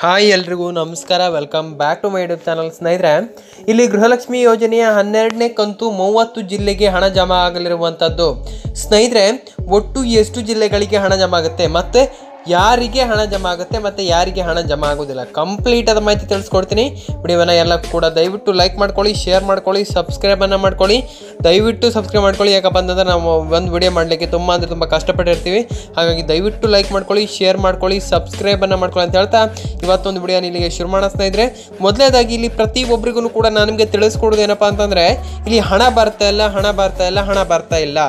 Hi ಎಲ್ರಿಗೂ ನಮಸ್ಕಾರ, welcome back to my YouTube channel. ಸ್ನೇಹಿತರೆ, ಇಲ್ಲಿ ಗೃಹಲಕ್ಷ್ಮಿ ಯೋಜನೆಯ 12ನೇ ಕಂತು 30 ಜಿಲ್ಲೆಗೆ ಹಣ ಜಮಾ ಆಗಲಿರುವಂಥದ್ದು. ಸ್ನೇಹಿತರೆ, ಒಟ್ಟು ಎಷ್ಟು ಜಿಲ್ಲೆಗಳಿಗೆ ಹಣ ಜಮಾ ಆಗುತ್ತೆ ಮತ್ತು ಯಾರಿಗೆ ಹಣ ಜಮಾ ಆಗುತ್ತೆ ಮತ್ತು ಯಾರಿಗೆ ಹಣ ಜಮಾ ಆಗೋದಿಲ್ಲ, ಕಂಪ್ಲೀಟ್ ಆದ ಮಾಹಿತಿ ತಿಳಿಸ್ಕೊಡ್ತೀನಿ. ವಿಡಿಯೋವನ್ನು ಎಲ್ಲ ಕೂಡ ದಯವಿಟ್ಟು ಲೈಕ್ ಮಾಡ್ಕೊಳ್ಳಿ, ಶೇರ್ ಮಾಡ್ಕೊಳ್ಳಿ, ಸಬ್ಸ್ಕ್ರೈಬನ್ನು ಮಾಡ್ಕೊಳ್ಳಿ. ದಯವಿಟ್ಟು ಸಬ್ಸ್ಕ್ರೈಬ್ ಮಾಡ್ಕೊಳ್ಳಿ. ಯಾಕಪ್ಪ ಅಂತಂದರೆ ನಾವು ಒಂದು ವಿಡಿಯೋ ಮಾಡಲಿಕ್ಕೆ ತುಂಬ ಕಷ್ಟಪಟ್ಟಿರ್ತೀವಿ. ಹಾಗಾಗಿ ದಯವಿಟ್ಟು ಲೈಕ್ ಮಾಡ್ಕೊಳ್ಳಿ, ಶೇರ್ ಮಾಡ್ಕೊಳ್ಳಿ, ಸಬ್ಸ್ಕ್ರೈಬನ್ನು ಮಾಡ್ಕೊಳ್ಳಿ ಅಂತ ಹೇಳ್ತಾ ಇವತ್ತೊಂದು ವಿಡಿಯೋ ಇಲ್ಲಿಗೆ ಶುರು ಮಾಡೋಣ. ಸ್ನೇಹಿತರೆ, ಮೊದಲನೇದಾಗಿ ಇಲ್ಲಿ ಪ್ರತಿಯೊಬ್ಬರಿಗೂ ಕೂಡ ನಾನು ನಿಮಗೆ ತಿಳಿಸ್ಕೊಡೋದು ಏನಪ್ಪ ಅಂತಂದರೆ, ಇಲ್ಲಿ ಹಣ ಬರ್ತಾ ಇಲ್ಲ.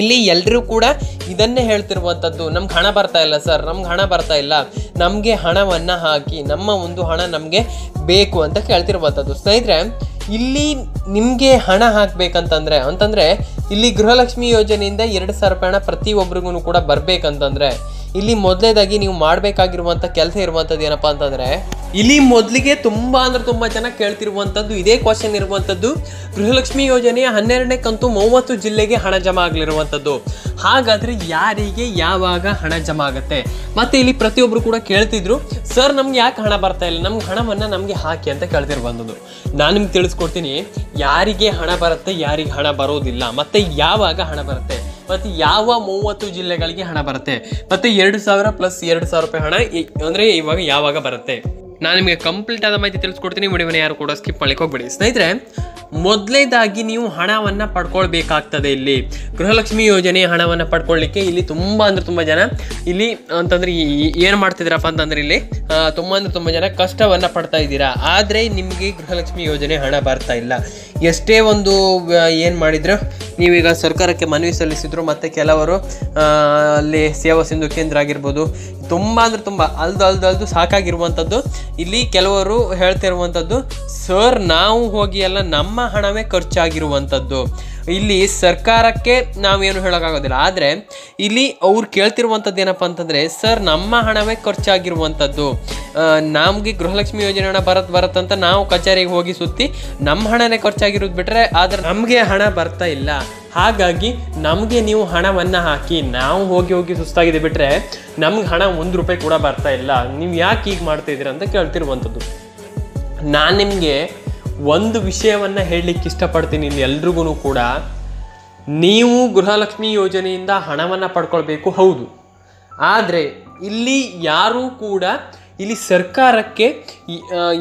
ಇಲ್ಲಿ ಎಲ್ಲರೂ ಕೂಡ ಇದನ್ನೇ ಹೇಳ್ತಿರುವಂಥದ್ದು, ನಮ್ಗೆ ಹಣ ಬರ್ತಾ ಇಲ್ಲ ಸರ್, ನಮ್ಗೆ ಹಣ ಬರ್ತಾ ಇಲ್ಲ, ನಮಗೆ ಹಣವನ್ನು ಹಾಕಿ, ನಮ್ಮ ಒಂದು ಹಣ ನಮಗೆ ಬೇಕು ಅಂತ ಕೇಳ್ತಿರುವಂಥದ್ದು. ಸ್ನೇಹಿತರೆ, ಇಲ್ಲಿ ನಿಮಗೆ ಹಣ ಹಾಕಬೇಕಂತಂದರೆ ಇಲ್ಲಿ ಗೃಹಲಕ್ಷ್ಮಿ ಯೋಜನೆಯಿಂದ 2,000 ರೂಪಾಯಿ ಹಣ ಪ್ರತಿಯೊಬ್ಬರಿಗೂ ಕೂಡ ಬರಬೇಕಂತಂದರೆ ಇಲ್ಲಿ ಮೊದಲೇದಾಗಿ ನೀವು ಮಾಡಬೇಕಾಗಿರುವಂಥ ಕೆಲಸ ಇರುವಂಥದ್ದು ಏನಪ್ಪ ಅಂತಂದರೆ, ಇಲ್ಲಿ ಮೊದಲಿಗೆ ತುಂಬ ಜನ ಕೇಳ್ತಿರುವಂಥದ್ದು ಇದೇ ಕ್ವಶನ್ ಇರುವಂಥದ್ದು. ಗೃಹಲಕ್ಷ್ಮಿ ಯೋಜನೆಯ 12ನೇ ಕಂತು 30 ಜಿಲ್ಲೆಗೆ ಹಣ ಜಮಾ ಆಗಲಿರುವಂಥದ್ದು. ಹಾಗಾದರೆ ಯಾರಿಗೆ ಯಾವಾಗ ಹಣ ಜಮಾ ಆಗುತ್ತೆ? ಮತ್ತು ಇಲ್ಲಿ ಪ್ರತಿಯೊಬ್ಬರು ಕೂಡ ಕೇಳ್ತಿದ್ರು, ಸರ್ ನಮ್ಗೆ ಯಾಕೆ ಹಣ ಬರ್ತಾ ಇಲ್ಲ, ನಮ್ಗೆ ಹಣವನ್ನು ನಮಗೆ ಹಾಕಿ ಅಂತ ಕೇಳ್ತಿರುವಂಥದ್ದು. ನಾನು ನಿಮ್ಗೆ ತಿಳಿಸ್ಕೊಡ್ತೀನಿ ಯಾರಿಗೆ ಹಣ ಬರುತ್ತೆ, ಯಾರಿಗೆ ಹಣ ಬರೋದಿಲ್ಲ, ಮತ್ತು ಯಾವಾಗ ಹಣ ಬರುತ್ತೆ, ಮತ್ತು ಯಾವ 30 ಜಿಲ್ಲೆಗಳಿಗೆ ಹಣ ಬರುತ್ತೆ, ಮತ್ತು 2,000 ಪ್ಲಸ್ 2,000 ರೂಪಾಯಿ ಹಣ ಅಂದರೆ ಇವಾಗ ಯಾವಾಗ ಬರುತ್ತೆ. ನಾನು ನಿಮಗೆ ಕಂಪ್ಲೀಟ್ ಆದ ಮಾಹಿತಿ ತಿಳಿಸ್ಕೊಡ್ತೀನಿ. ವಿಡಿಯೋನ ಯಾರು ಕೂಡ ಸ್ಕಿಪ್ ಮಾಡ್ಲಿಕ್ಕೆ ಹೋಗ್ಬೇಡಿ. ಸ್ನೇಹಿತರೆ, ಮೊದಲೇದಾಗಿ ನೀವು ಹಣವನ್ನು ಪಡ್ಕೊಳ್ಬೇಕಾಗ್ತದೆ. ಇಲ್ಲಿ ಗೃಹಲಕ್ಷ್ಮಿ ಯೋಜನೆಯ ಹಣವನ್ನು ಪಡ್ಕೊಳ್ಳಿಕ್ಕೆ ಇಲ್ಲಿ ತುಂಬ ಜನ ಇಲ್ಲಿ ಅಂತಂದರೆ ಏನು ಮಾಡ್ತಿದ್ದೀರಪ್ಪ ಅಂತಂದರೆ ಇಲ್ಲಿ ತುಂಬ ಜನ ಕಷ್ಟವನ್ನು ಪಡ್ತಾ ಇದ್ದೀರಾ. ಆದರೆ ನಿಮಗೆ ಗೃಹಲಕ್ಷ್ಮಿ ಯೋಜನೆ ಹಣ ಬರ್ತಾ ಇಲ್ಲ. ಎಷ್ಟೇ ಒಂದು ಏನು ಮಾಡಿದ್ರು, ನೀವೀಗ ಸರ್ಕಾರಕ್ಕೆ ಮನವಿ ಸಲ್ಲಿಸಿದ್ರು, ಮತ್ತು ಕೆಲವರು ಅಲ್ಲಿ ಸೇವಾ ಸಿಂಧು ಕೇಂದ್ರ ಆಗಿರ್ಬೋದು, ತುಂಬ ಅಲ್ದು ಸಾಕಾಗಿರುವಂಥದ್ದು. ಇಲ್ಲಿ ಕೆಲವರು ಹೇಳ್ತಿರುವಂಥದ್ದು, ಸರ್ ನಾವು ಹೋಗಿ ಎಲ್ಲ ನಮ್ಮ ಹಣವೇ ಖರ್ಚಾಗಿರುವಂಥದ್ದು. ಇಲ್ಲಿ ಸರ್ಕಾರಕ್ಕೆ ನಾವೇನು ಹೇಳೋಕ್ಕಾಗೋದಿಲ್ಲ. ಆದರೆ ಇಲ್ಲಿ ಅವ್ರು ಕೇಳ್ತಿರುವಂಥದ್ದು ಏನಪ್ಪ ಅಂತಂದರೆ, ಸರ್ ನಮ್ಮ ಹಣವೇ ಖರ್ಚಾಗಿರುವಂಥದ್ದು, ನಮಗೆ ಗೃಹಲಕ್ಷ್ಮಿ ಯೋಜನೆ ಹಣ ಬರುತ್ತಂತ ನಾವು ಕಚೇರಿಗೆ ಹೋಗಿ ಸುತ್ತಿ ನಮ್ಮ ಹಣನೇ ಖರ್ಚಾಗಿರೋದು ಬಿಟ್ಟರೆ, ಆದರೆ ನಮಗೆ ಹಣ ಬರ್ತಾ ಇಲ್ಲ. ಹಾಗಾಗಿ ನಮಗೆ ನೀವು ಹಣವನ್ನು ಹಾಕಿ, ನಾವು ಹೋಗಿ ಸುಸ್ತಾಗಿದೆ ಬಿಟ್ಟರೆ ನಮ್ಗೆ ಹಣ 1 ರೂಪಾಯಿ ಕೂಡ ಬರ್ತಾ ಇಲ್ಲ, ನೀವು ಯಾಕೆ ಹೀಗೆ ಮಾಡ್ತಾಯಿದ್ದೀರ ಅಂತ ಕೇಳ್ತಿರುವಂಥದ್ದು. ನಾನು ನಿಮಗೆ ಒಂದು ವಿಷಯವನ್ನು ಹೇಳಲಿಕ್ಕೆ ಇಷ್ಟಪಡ್ತೀನಿ. ಇಲ್ಲಿ ಎಲ್ರಿಗೂ ಕೂಡ ನೀವು ಗೃಹಲಕ್ಷ್ಮಿ ಯೋಜನೆಯಿಂದ ಹಣವನ್ನು ಪಡ್ಕೊಳ್ಬೇಕು, ಹೌದು. ಆದರೆ ಇಲ್ಲಿ ಯಾರೂ ಕೂಡ ಇಲ್ಲಿ ಸರ್ಕಾರಕ್ಕೆ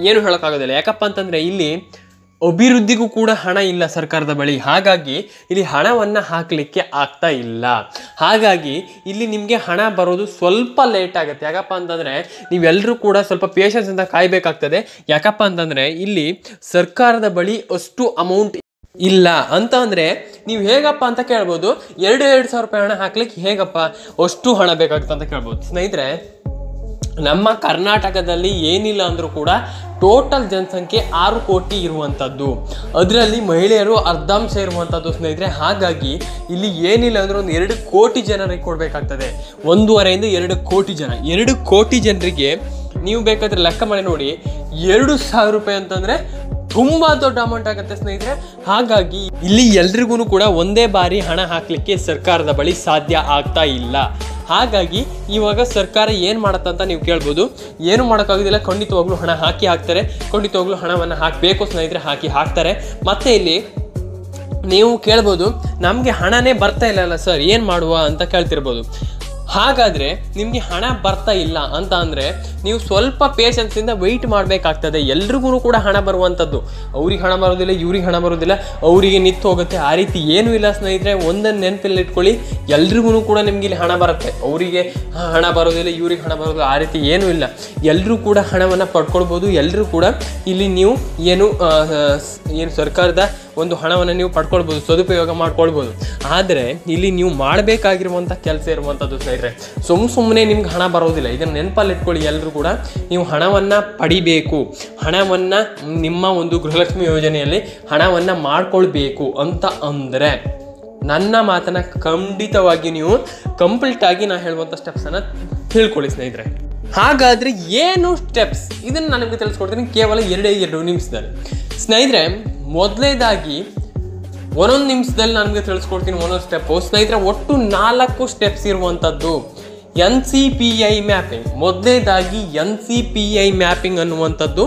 ಏನು ಹೇಳೋಕ್ಕಾಗೋದಿಲ್ಲ. ಯಾಕಪ್ಪ ಅಂತಂದರೆ ಇಲ್ಲಿ ಅಭಿವೃದ್ಧಿಗೂ ಕೂಡ ಹಣ ಇಲ್ಲ ಸರ್ಕಾರದ ಬಳಿ. ಹಾಗಾಗಿ ಇಲ್ಲಿ ಹಣವನ್ನು ಹಾಕಲಿಕ್ಕೆ ಆಗ್ತಾ ಇಲ್ಲ. ಹಾಗಾಗಿ ಇಲ್ಲಿ ನಿಮಗೆ ಹಣ ಬರೋದು ಸ್ವಲ್ಪ ಲೇಟ್ ಆಗುತ್ತೆ. ಯಾಕಪ್ಪ ಅಂತಂದರೆ ನೀವೆಲ್ಲರೂ ಕೂಡ ಸ್ವಲ್ಪ ಪೇಷನ್ಸಿಂದ ಕಾಯಬೇಕಾಗ್ತದೆ. ಯಾಕಪ್ಪ ಅಂತಂದರೆ ಇಲ್ಲಿ ಸರ್ಕಾರದ ಬಳಿ ಅಷ್ಟು ಅಮೌಂಟ್ ಇಲ್ಲ ಅಂತ ಅಂದರೆ ನೀವು ಹೇಗಪ್ಪ ಅಂತ ಕೇಳ್ಬೋದು. 2,000 ರೂಪಾಯಿ ಹಣ ಹಾಕ್ಲಿಕ್ಕೆ ಹೇಗಪ್ಪ ಅಷ್ಟು ಹಣ ಬೇಕಾಗುತ್ತೆ ಅಂತ ಕೇಳ್ಬೋದು. ಸ್ನೇಹಿತರೆ, ನಮ್ಮ ಕರ್ನಾಟಕದಲ್ಲಿ ಏನಿಲ್ಲ ಅಂದರೂ ಕೂಡ ಟೋಟಲ್ ಜನಸಂಖ್ಯೆ 6 ಕೋಟಿ ಇರುವಂಥದ್ದು. ಅದರಲ್ಲಿ ಮಹಿಳೆಯರು ಅರ್ಧಾಂಶ ಇರುವಂಥದ್ದು ಸ್ನೇಹಿತರೆ. ಹಾಗಾಗಿ ಇಲ್ಲಿ ಏನಿಲ್ಲ ಅಂದರೆ ಒಂದು 2 ಕೋಟಿ ಜನರಿಗೆ ಕೊಡಬೇಕಾಗ್ತದೆ. 1.5 ಇಂದ 2 ಕೋಟಿ ಜನ. 2 ಕೋಟಿ ಜನರಿಗೆ ನೀವು ಬೇಕಾದರೆ ಲೆಕ್ಕ ಮಾಡಿ ನೋಡಿ, 2,000 ರೂಪಾಯಿ ಅಂತಂದರೆ ತುಂಬ ದೊಡ್ಡ ಅಮೌಂಟ್ ಆಗುತ್ತೆ ಸ್ನೇಹಿತರೆ. ಹಾಗಾಗಿ ಇಲ್ಲಿ ಎಲ್ರಿಗೂ ಕೂಡ ಒಂದೇ ಬಾರಿ ಹಣ ಹಾಕಲಿಕ್ಕೆ ಸರ್ಕಾರದ ಬಳಿ ಸಾಧ್ಯ ಆಗ್ತಾ ಇಲ್ಲ. ಹಾಗಾಗಿ ಇವಾಗ ಸರ್ಕಾರ ಏನು ಮಾಡುತ್ತಂತ ನೀವು ಕೇಳ್ಬೋದು. ಏನು ಮಾಡೋಕ್ಕಾಗೋದಿಲ್ಲ, ಖಂಡಿತವಾಗ್ಲೂ ಹಣ ಹಾಕ್ತಾರೆ, ಖಂಡಿತವಾಗ್ಲೂ ಹಣವನ್ನು ಹಾಕಬೇಕು ಸ್ನೇಹಿತರೆ, ಹಾಕ್ತಾರೆ. ಮತ್ತು ಇಲ್ಲಿ ನೀವು ಕೇಳ್ಬೋದು, ನಮಗೆ ಹಣನೇ ಬರ್ತಾ ಇಲ್ಲಲ್ಲ ಸರ್, ಏನು ಮಾಡುವ ಅಂತ ಕೇಳ್ತಿರ್ಬೋದು. ಹಾಗಾದರೆ ನಿಮಗೆ ಹಣ ಬರ್ತಾ ಇಲ್ಲ ಅಂತ ಅಂದರೆ ನೀವು ಸ್ವಲ್ಪ ಪೇಷನ್ಸಿಂದ ವೆಯ್ಟ್ ಮಾಡಬೇಕಾಗ್ತದೆ. ಎಲ್ರಿಗೂ ಕೂಡ ಹಣ ಬರುವಂಥದ್ದು, ಅವ್ರಿಗೆ ಹಣ ಬರೋದಿಲ್ಲ, ಇವ್ರಿಗೆ ಹಣ ಬರೋದಿಲ್ಲ, ಅವರಿಗೆ ನಿಂತು ಹೋಗುತ್ತೆ, ಆ ರೀತಿ ಏನೂ ಇಲ್ಲ ಸ್ನೇಹಿತರೆ. ಒಂದನ್ನು ನೆನಪಲ್ಲಿ ಇಟ್ಕೊಳ್ಳಿ, ಎಲ್ರಿಗೂ ಕೂಡ ನಿಮ್ಗೆ ಇಲ್ಲಿ ಹಣ ಬರುತ್ತೆ. ಅವರಿಗೆ ಹಣ ಬರೋದಿಲ್ಲ, ಇವ್ರಿಗೆ ಹಣ ಬರೋದಿಲ್ಲ, ಆ ರೀತಿ ಏನೂ ಇಲ್ಲ. ಎಲ್ಲರೂ ಕೂಡ ಹಣವನ್ನು ಪಡ್ಕೊಳ್ಬೋದು. ಎಲ್ಲರೂ ಕೂಡ ಇಲ್ಲಿ ನೀವು ಏನು ಸರ್ಕಾರದ ಒಂದು ಹಣವನ್ನು ನೀವು ಪಡ್ಕೊಳ್ಬೋದು, ಸದುಪಯೋಗ ಮಾಡ್ಕೊಳ್ಬೋದು. ಆದರೆ ಇಲ್ಲಿ ನೀವು ಮಾಡಬೇಕಾಗಿರುವಂಥ ಕೆಲಸ ಇರುವಂಥದ್ದು ಸ್ನೇಹಿತರೆ, ಸುಮ್ಮನೆ ನಿಮ್ಗೆ ಹಣ ಬರೋದಿಲ್ಲ. ಇದನ್ನು ನೆನಪಲ್ಲಿ ಇಟ್ಕೊಳ್ಳಿ. ಎಲ್ಲರೂ ಕೂಡ ನೀವು ಹಣವನ್ನು ಪಡಿಬೇಕು, ಹಣವನ್ನು ನಿಮ್ಮ ಒಂದು ಗೃಹಲಕ್ಷ್ಮಿ ಯೋಜನೆಯಲ್ಲಿ ಹಣವನ್ನು ಮಾಡ್ಕೊಳ್ಬೇಕು ಅಂತ ಅಂದರೆ ನನ್ನ ಮಾತನ್ನು ಖಂಡಿತವಾಗಿ ನೀವು ಕಂಪ್ಲೀಟಾಗಿ ನಾನು ಹೇಳುವಂಥ ಸ್ಟೆಪ್ಸನ್ನು ತಿಳ್ಕೊಳ್ಳಿ ಸ್ನೇಹಿತರೆ. ಹಾಗಾದರೆ ಏನು ಸ್ಟೆಪ್ಸ್, ಇದನ್ನು ನಾನು ನಿಮಗೆ ತಿಳಿಸ್ಕೊಡ್ತೀನಿ ಕೇವಲ 2 ನಿಮಿಷದಲ್ಲಿ. ಸ್ನೇಹಿತರೆ, ಮೊದಲನೇದಾಗಿ 1 ನಿಮಿಷದಲ್ಲಿ ನನಗೆ ತಿಳಿಸ್ಕೊಡ್ತೀನಿ ಒಂದೊಂದು ಸ್ಟೆಪ್ಪು. ಸ್ನೇಹಿತರೆ, ಒಟ್ಟು 4 ಸ್ಟೆಪ್ಸ್ ಇರುವಂಥದ್ದು. NCPI mapping. ಮೊದಲನೇದಾಗಿ NCPI ಮ್ಯಾಪಿಂಗ್ ಅನ್ನುವಂಥದ್ದು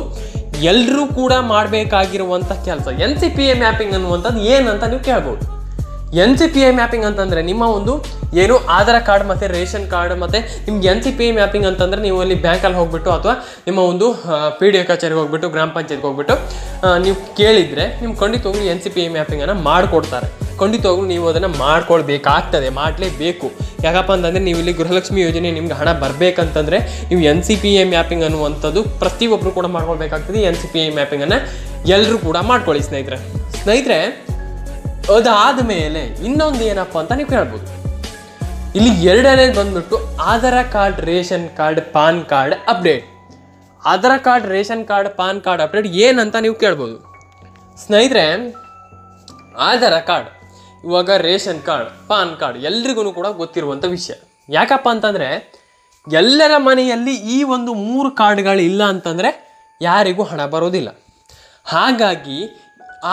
ಎಲ್ಲರೂ ಕೂಡ ಮಾಡಬೇಕಾಗಿರುವಂಥ ಕೆಲಸ. NCPI ಮ್ಯಾಪಿಂಗ್ ಅನ್ನುವಂಥದ್ದು ಏನಂತ ನೀವು ಕೇಳ್ಬೋದು. NCPI ಮ್ಯಾಪಿಂಗ್ ಅಂತಂದರೆ ನಿಮ್ಮ ಒಂದು ಏನು ಆಧಾರ್ ಕಾರ್ಡ್ ಮತ್ತು ರೇಷನ್ ಕಾರ್ಡ್ ಮತ್ತು ನಿಮ್ಗೆ NCPI ಮ್ಯಾಪಿಂಗ್ ಅಂತಂದರೆ ನೀವು ಅಲ್ಲಿ ಬ್ಯಾಂಕಲ್ಲಿ ಹೋಗ್ಬಿಟ್ಟು ಅಥವಾ ನಿಮ್ಮ ಒಂದು PDO ಕಚೇರಿಗೆ ಹೋಗ್ಬಿಟ್ಟು ಗ್ರಾಮ ಪಂಚಾಯತ್ಗೆ ಹೋಗ್ಬಿಟ್ಟು ನೀವು ಕೇಳಿದರೆ ನಿಮ್ಗೆ ಖಂಡಿತವಾಗ್ಲೂ NCPI ಮ್ಯಾಪಿಂಗನ್ನು ಮಾಡಿಕೊಡ್ತಾರೆ. ಖಂಡಿತವಾಗ್ಲೂ ನೀವು ಅದನ್ನು ಮಾಡ್ಕೊಳ್ಬೇಕಾಗ್ತದೆ, ಮಾಡಲೇಬೇಕು. ಯಾಕಪ್ಪ ಅಂತಂದರೆ ನೀವು ಇಲ್ಲಿ ಗೃಹಲಕ್ಷ್ಮಿ ಯೋಜನೆ ನಿಮ್ಗೆ ಹಣ ಬರಬೇಕಂತಂದರೆ ನೀವು NCPI ಮ್ಯಾಪಿಂಗ್ ಅನ್ನುವಂಥದ್ದು ಪ್ರತಿಯೊಬ್ಬರು ಕೂಡ ಮಾಡ್ಕೊಳ್ಬೇಕಾಗ್ತದೆ. NCPI ಮ್ಯಾಪಿಂಗನ್ನು ಎಲ್ಲರೂ ಕೂಡ ಮಾಡ್ಕೊಳ್ಳಿ ಸ್ನೇಹಿತರೆ. ಅದಾದ ಮೇಲೆ ಇನ್ನೊಂದು ಏನಪ್ಪ ಅಂತ ನೀವು ಕೇಳ್ಬೋದು. ಇಲ್ಲಿ ಎರಡನೇದು ಬಂದ್ಬಿಟ್ಟು Aadhaar card, ration card, PAN card update. Aadhaar card, ration card, PAN card update ಏನಂತ ನೀವು ಕೇಳ್ಬೋದು. ಸ್ನೇಹಿತರೆ, ಆಧಾರ್ ಕಾರ್ಡ್, ಇವಾಗ ರೇಷನ್ ಕಾರ್ಡ್, ಪಾನ್ ಕಾರ್ಡ್ ಎಲ್ರಿಗೂ ಕೂಡ ಗೊತ್ತಿರುವಂಥ ವಿಷಯ. ಯಾಕಪ್ಪ ಅಂತಂದರೆ ಎಲ್ಲರ ಮನೆಯಲ್ಲಿ ಈ ಒಂದು 3 ಕಾರ್ಡ್ಗಳು ಇಲ್ಲ ಅಂತಂದರೆ ಯಾರಿಗೂ ಹಣ ಬರೋದಿಲ್ಲ. ಹಾಗಾಗಿ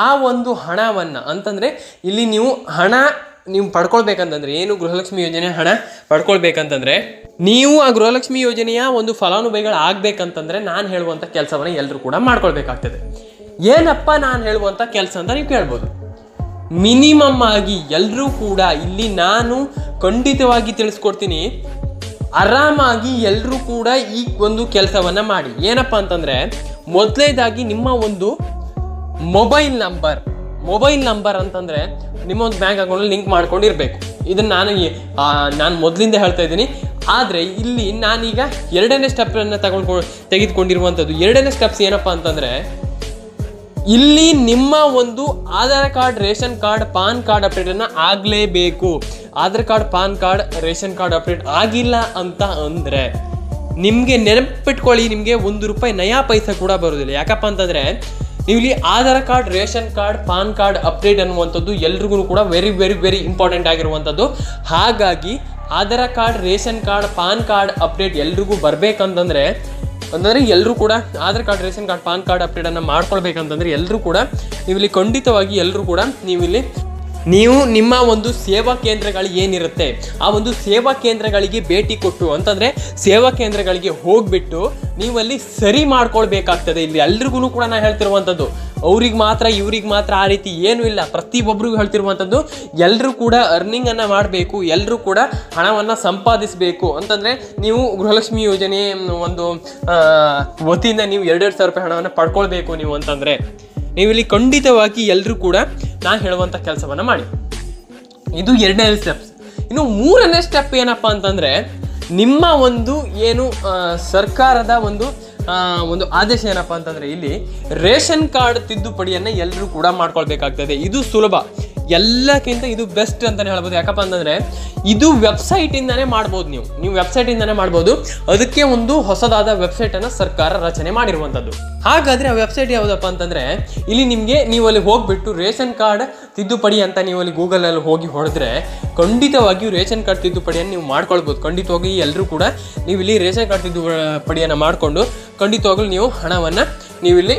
ಆ ಒಂದು ಹಣವನ್ನು ಅಂತಂದರೆ ಇಲ್ಲಿ ನೀವು ಪಡ್ಕೊಳ್ಬೇಕಂತಂದರೆ ಏನು ಗೃಹಲಕ್ಷ್ಮಿ ಯೋಜನೆ ಹಣ ಪಡ್ಕೊಳ್ಬೇಕಂತಂದರೆ ನೀವು ಆ ಗೃಹಲಕ್ಷ್ಮಿ ಯೋಜನೆಯ ಒಂದು ಫಲಾನುಭವಿಗಳು ಆಗಬೇಕಂತಂದರೆ ನಾನು ಹೇಳುವಂಥ ಕೆಲಸವನ್ನು ಎಲ್ಲರೂ ಕೂಡ ಮಾಡ್ಕೊಳ್ಬೇಕಾಗ್ತದೆ. ಏನಪ್ಪ ನಾನು ಹೇಳುವಂಥ ಕೆಲಸ ಅಂತ ನೀವು ಕೇಳ್ಬೋದು. ಮಿನಿಮಮ್ ಆಗಿ ಎಲ್ಲರೂ ಕೂಡ ಇಲ್ಲಿ ನಾನು ಖಂಡಿತವಾಗಿ ತಿಳಿಸ್ಕೊಡ್ತೀನಿ. ಆರಾಮಾಗಿ ಎಲ್ಲರೂ ಕೂಡ ಈ ಒಂದು ಕೆಲಸವನ್ನು ಮಾಡಿ. ಏನಪ್ಪ ಅಂತಂದರೆ ಮೊದಲನೇದಾಗಿ ನಿಮ್ಮ ಒಂದು ಮೊಬೈಲ್ ನಂಬರ್ ಅಂತಂದರೆ ನಿಮ್ಮ ಒಂದು ಬ್ಯಾಂಕ್ ಅಕೌಂಟಲ್ಲಿ ಲಿಂಕ್ ಮಾಡ್ಕೊಂಡಿರಬೇಕು. ಇದನ್ನು ನಾನು ಮೊದಲಿಂದ ಹೇಳ್ತಾ ಇದ್ದೀನಿ. ಆದರೆ ಇಲ್ಲಿ ನಾನೀಗ ಎರಡನೇ ಸ್ಟೆಪ್ಪನ್ನು ತೆಗೆದುಕೊಂಡಿರುವಂಥದ್ದು. ಎರಡನೇ ಸ್ಟೆಪ್ಸ್ ಏನಪ್ಪ ಅಂತಂದರೆ ಇಲ್ಲಿ ನಿಮ್ಮ ಒಂದು Aadhaar card, ration card, PAN card ಅಪ್ಡೇಟನ್ನು ಆಗಲೇಬೇಕು. Aadhaar card, PAN card, ration card update ಆಗಿಲ್ಲ ಅಂತ ಅಂದರೆ ನಿಮಗೆ ನೆನಪಿಟ್ಕೊಳ್ಳಿ, ನಿಮಗೆ ₹1 ನಯಾ ಪೈಸೆ ಕೂಡ ಬರೋದಿಲ್ಲ. ಯಾಕಪ್ಪ ಅಂತಂದರೆ ನೀವು ಇಲ್ಲಿ Aadhaar card, ration card, PAN card update ಅನ್ನುವಂಥದ್ದು ಎಲ್ರಿಗೂ ಕೂಡ ವೆರಿ ವೆರಿ ವೆರಿ ಇಂಪಾರ್ಟೆಂಟ್ ಆಗಿರುವಂಥದ್ದು. ಹಾಗಾಗಿ Aadhaar card, ration card, PAN card update ಎಲ್ರಿಗೂ ಬರಬೇಕಂತಂದರೆ ಎಲ್ಲರೂ ಕೂಡ Aadhaar card, ration card, PAN card ಅಪ್ಡೇಟನ್ನು ಮಾಡ್ಕೊಳ್ಬೇಕಂತಂದರೆ ಎಲ್ಲರೂ ಕೂಡ ನೀವಿಲ್ಲಿ ಖಂಡಿತವಾಗಿ ಎಲ್ಲರೂ ಕೂಡ ನೀವು ನಿಮ್ಮ ಒಂದು ಸೇವಾ ಕೇಂದ್ರಗಳು ಏನಿರುತ್ತೆ ಆ ಒಂದು ಸೇವಾ ಕೇಂದ್ರಗಳಿಗೆ ಭೇಟಿ ಕೊಟ್ಟು ಅಂತಂದರೆ ಸೇವಾ ಕೇಂದ್ರಗಳಿಗೆ ಹೋಗ್ಬಿಟ್ಟು ನೀವಲ್ಲಿ ಸರಿ ಮಾಡ್ಕೊಳ್ಬೇಕಾಗ್ತದೆ. ಇಲ್ಲಿ ಎಲ್ರಿಗೂ ಕೂಡ ನಾನು ಹೇಳ್ತಿರುವಂಥದ್ದು ಅವ್ರಿಗೆ ಮಾತ್ರ ಇವ್ರಿಗೆ ಮಾತ್ರ ಆ ರೀತಿ ಏನೂ ಇಲ್ಲ. ಪ್ರತಿಯೊಬ್ಬರಿಗೂ ಹೇಳ್ತಿರುವಂಥದ್ದು ಎಲ್ಲರೂ ಕೂಡ ಅರ್ನಿಂಗನ್ನು ಮಾಡಬೇಕು, ಎಲ್ಲರೂ ಕೂಡ ಹಣವನ್ನು ಸಂಪಾದಿಸಬೇಕು. ಅಂತಂದರೆ ನೀವು ಗೃಹಲಕ್ಷ್ಮಿ ಯೋಜನೆ ಒಂದು ವತಿಯಿಂದ ನೀವು 2,000 ರೂಪಾಯಿ ಹಣವನ್ನು ಪಡ್ಕೊಳ್ಬೇಕು ನೀವು ಅಂತಂದರೆ ನೀವಿಲ್ಲಿ ಖಂಡಿತವಾಗಿ ಎಲ್ಲರೂ ಕೂಡ ನಾನು ಹೇಳುವಂಥ ಕೆಲಸವನ್ನು ಮಾಡಿ. ಇದು ಎರಡನೇ ಸ್ಟೆಪ್ಸ್. ಇನ್ನು ಮೂರನೇ ಸ್ಟೆಪ್ ಏನಪ್ಪ ಅಂತಂದರೆ ನಿಮ್ಮ ಒಂದು ಏನು ಸರ್ಕಾರದ ಒಂದು ಆದೇಶ ಏನಪ್ಪ ಅಂತಂದರೆ ಇಲ್ಲಿ ರೇಷನ್ ಕಾರ್ಡ್ ತಿದ್ದುಪಡಿಯನ್ನು ಎಲ್ಲರೂ ಕೂಡ ಮಾಡ್ಕೊಳ್ಬೇಕಾಗ್ತದೆ. ಇದು ಸುಲಭ, ಎಲ್ಲಕ್ಕಿಂತ ಇದು ಬೆಸ್ಟ್ ಅಂತಲೇ ಹೇಳ್ಬೋದು. ಯಾಕಪ್ಪ ಅಂತಂದರೆ ಇದು ವೆಬ್ಸೈಟಿಂದನೇ ಮಾಡ್ಬೋದು. ನೀವು ವೆಬ್ಸೈಟಿಂದನೇ ಮಾಡ್ಬೋದು. ಅದಕ್ಕೆ ಒಂದು ಹೊಸದಾದ ವೆಬ್ಸೈಟನ್ನು ಸರ್ಕಾರ ರಚನೆ ಮಾಡಿರುವಂಥದ್ದು. ಹಾಗಾದರೆ ಆ ವೆಬ್ಸೈಟ್ ಯಾವುದಪ್ಪ ಅಂತಂದರೆ ಇಲ್ಲಿ ನೀವು ಅಲ್ಲಿ ಹೋಗಿಬಿಟ್ಟು ರೇಷನ್ ಕಾರ್ಡ್ ತಿದ್ದುಪಡಿ ಅಂತ ನೀವು ಅಲ್ಲಿ ಗೂಗಲಲ್ಲಿ ಹೋಗಿ ಹೊಡೆದ್ರೆ ಖಂಡಿತವಾಗಿಯೂ ರೇಷನ್ ಕಾರ್ಡ್ ತಿದ್ದುಪಡಿಯನ್ನು ನೀವು ಮಾಡ್ಕೊಳ್ಬೋದು. ಖಂಡಿತವಾಗಿ ಎಲ್ಲರೂ ಕೂಡ ನೀವು ಇಲ್ಲಿ ರೇಷನ್ ಕಾರ್ಡ್ ತಿದ್ದುಪಡಿಯನ್ನು ಮಾಡಿಕೊಂಡು ಖಂಡಿತವಾಗಲೂ ನೀವು ಹಣವನ್ನು ನೀವಿಲ್ಲಿ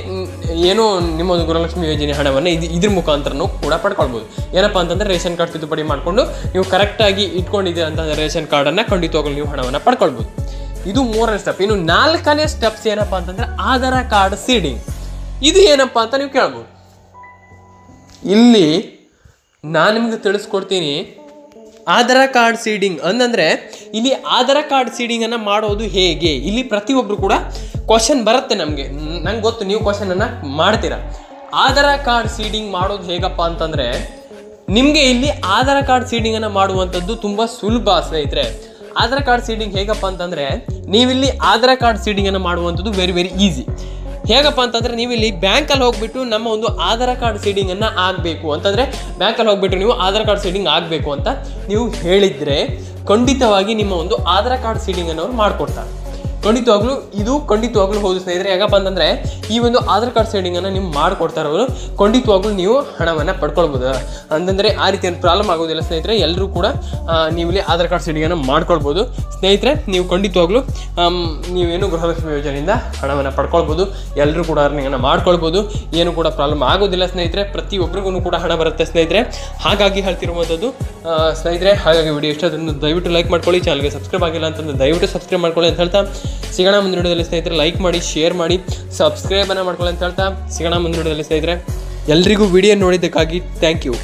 ಏನೋ ನಿಮ್ಮ ಒಂದು ಗೃಹಲಕ್ಷ್ಮಿ ಯೋಜನೆ ಹಣವನ್ನು ಇದ್ರ ಮುಖಾಂತರನೂ ಕೂಡ ಪಡ್ಕೊಳ್ಬೋದು. ಏನಪ್ಪ ಅಂತಂದರೆ ರೇಷನ್ ಕಾರ್ಡ್ ತಿದ್ದುಪಡಿ ಮಾಡಿಕೊಂಡು ನೀವು ಕರೆಕ್ಟಾಗಿ ಇಟ್ಕೊಂಡಿದ್ದೀರ ಅಂತಂದರೆ ರೇಷನ್ ಕಾರ್ಡನ್ನು ಖಂಡಿತವಾಗಲೂ ನೀವು ಹಣವನ್ನು ಪಡ್ಕೊಳ್ಬೋದು. ಇದು ಮೂರನೇ ಸ್ಟೆಪ್. ಇನ್ನು ನಾಲ್ಕನೇ ಸ್ಟೆಪ್ಸ್ ಏನಪ್ಪ ಅಂತಂದರೆ ಆಧಾರ್ ಕಾರ್ಡ್ ಸೀಡಿಂಗ್. ಇದು ಏನಪ್ಪ ಅಂತ ನೀವು ಕೇಳ್ಬೋದು. ಇಲ್ಲಿ ನಾನು ನಿಮಗೆ ತಿಳಿಸ್ಕೊಡ್ತೀನಿ. ಆಧಾರ್ ಕಾರ್ಡ್ ಸೀಡಿಂಗ್ ಅಂತಂದರೆ ಇಲ್ಲಿ ಆಧಾರ್ ಕಾರ್ಡ್ ಸೀಡಿಂಗನ್ನು ಮಾಡೋದು ಹೇಗೆ, ಇಲ್ಲಿ ಪ್ರತಿಯೊಬ್ಬರು ಕೂಡ ಕ್ವಶನ್ ಬರುತ್ತೆ. ನಂಗೆ ಗೊತ್ತು ನೀವು ಕ್ವಶನನ್ನು ಮಾಡ್ತೀರಾ. ಆಧಾರ್ ಕಾರ್ಡ್ ಸೀಡಿಂಗ್ ಮಾಡೋದು ಹೇಗಪ್ಪ ಅಂತಂದರೆ ನಿಮಗೆ ಇಲ್ಲಿ ಆಧಾರ್ ಕಾರ್ಡ್ ಸೀಡಿಂಗನ್ನು ಮಾಡುವಂಥದ್ದು ತುಂಬ ಸುಲಭ ಸ್ನೇಹಿತರೆ. ಆಧಾರ್ ಕಾರ್ಡ್ ಸೀಡಿಂಗ್ ಹೇಗಪ್ಪ ಅಂತಂದರೆ ನೀವಿಲ್ಲಿ ಆಧಾರ್ ಕಾರ್ಡ್ ಸೀಡಿಂಗನ್ನು ಮಾಡುವಂಥದ್ದು ವೆರಿ ವೆರಿ ಈಸಿ. ಹೇಗಪ್ಪ ಅಂತಂದರೆ ನೀವಿಲ್ಲಿ ಬ್ಯಾಂಕಲ್ಲಿ ಹೋಗ್ಬಿಟ್ಟು ನಮ್ಮ ಒಂದು ಆಧಾರ್ ಕಾರ್ಡ್ ಸೀಡಿಂಗನ್ನು ಆಗಬೇಕು ಅಂತಂದರೆ ಬ್ಯಾಂಕಲ್ಲಿ ಹೋಗ್ಬಿಟ್ಟು ನೀವು ಆಧಾರ್ ಕಾರ್ಡ್ ಸೀಡಿಂಗ್ ಆಗಬೇಕು ಅಂತ ನೀವು ಹೇಳಿದರೆ ಖಂಡಿತವಾಗಿ ನಿಮ್ಮ ಒಂದು ಆಧಾರ್ ಕಾರ್ಡ್ ಸೀಡಿಂಗನ್ನು ಅವ್ರು ಮಾಡಿಕೊಡ್ತಾರೆ. ಖಂಡಿತವಾಗ್ಲೂ ಹೌದು ಸ್ನೇಹಿತರೆ. ಯಾಕಪ್ಪ ಅಂತಂದರೆ ಈ ಒಂದು ಆಧಾರ್ ಕಾರ್ಡ್ ಸೆಟ್ಟಿಂಗನ್ನು ನೀವು ಮಾಡಿಕೊಡ್ತಾ ಇರೋರು ಖಂಡಿತವಾಗ್ಲೂ ನೀವು ಹಣವನ್ನು ಪಡ್ಕೊಳ್ಬೋದು. ಅಂತಂದರೆ ಆ ರೀತಿ ಏನು ಪ್ರಾಬ್ಲಮ್ ಆಗೋದಿಲ್ಲ ಸ್ನೇಹಿತರೆ. ಎಲ್ಲರೂ ಕೂಡ ನೀವು ಇಲ್ಲಿ ಆಧಾರ್ ಕಾರ್ಡ್ ಸೆಟ್ಟಿಂಗನ್ನು ಮಾಡ್ಕೊಳ್ಬೋದು ಸ್ನೇಹಿತರೆ. ನೀವು ಖಂಡಿತವಾಗ್ಲೂ ನೀವೇನು ಗೃಹಲಕ್ಷ್ಮಿ ಯೋಜನೆಯಿಂದ ಹಣವನ್ನು ಪಡ್ಕೊಳ್ಬೋದು. ಎಲ್ಲರೂ ಕೂಡ ಅರ್ನಿಂಗನ್ನು ಮಾಡ್ಕೊಳ್ಬೋದು. ಏನು ಕೂಡ ಪ್ರಾಬ್ಲಮ್ ಆಗೋದಿಲ್ಲ ಸ್ನೇಹಿತರೆ. ಪ್ರತಿಯೊಬ್ಬರಿಗೂ ಕೂಡ ಹಣ ಬರುತ್ತೆ ಸ್ನೇಹಿತರೆ. ಹಾಗಾಗಿ ಹೇಳ್ತಿರುವಂಥದ್ದು ಸ್ನೇಹಿತರೆ. ಹಾಗಾಗಿ ವಿಡಿಯೋ ಇಷ್ಟ ಅದನ್ನು ದಯವಿಟ್ಟು ಲೈಕ್ ಮಾಡ್ಕೊಳ್ಳಿ. ಚಾನಲ್ಗೆ ಸಬ್ಸ್ಕ್ರೈಬ್ ಆಗಿಲ್ಲ ಅಂತಂದ್ರೆ ದಯವಿಟ್ಟು ಸಬ್ಸ್ಕ್ರೈಬ್ ಮಾಡ್ಕೊಳ್ಳಿ ಅಂತ ಹೇಳ್ತಾ ಸಿಗೋಣ ಮುಂದಿನ ವಿಡಿಯೋದಲ್ಲಿ ಸ್ನೇಹಿತರೆ. ಲೈಕ್ ಮಾಡಿ, ಶೇರ್ ಮಾಡಿ, ಸಬ್ಸ್ಕ್ರೈಬನ್ನು ಮಾಡ್ಕೊಳ್ಳಿ ಅಂತ ಹೇಳ್ತಾ ಸಿಗೋಣ ಮುಂದಿನ ವಿಡಿಯೋದಲ್ಲಿ ಸ್ನೇಹಿತರೆ. ಎಲ್ರಿಗೂ ವಿಡಿಯೋ ನೋಡಿದ್ದಕ್ಕಾಗಿ ಥ್ಯಾಂಕ್ ಯು.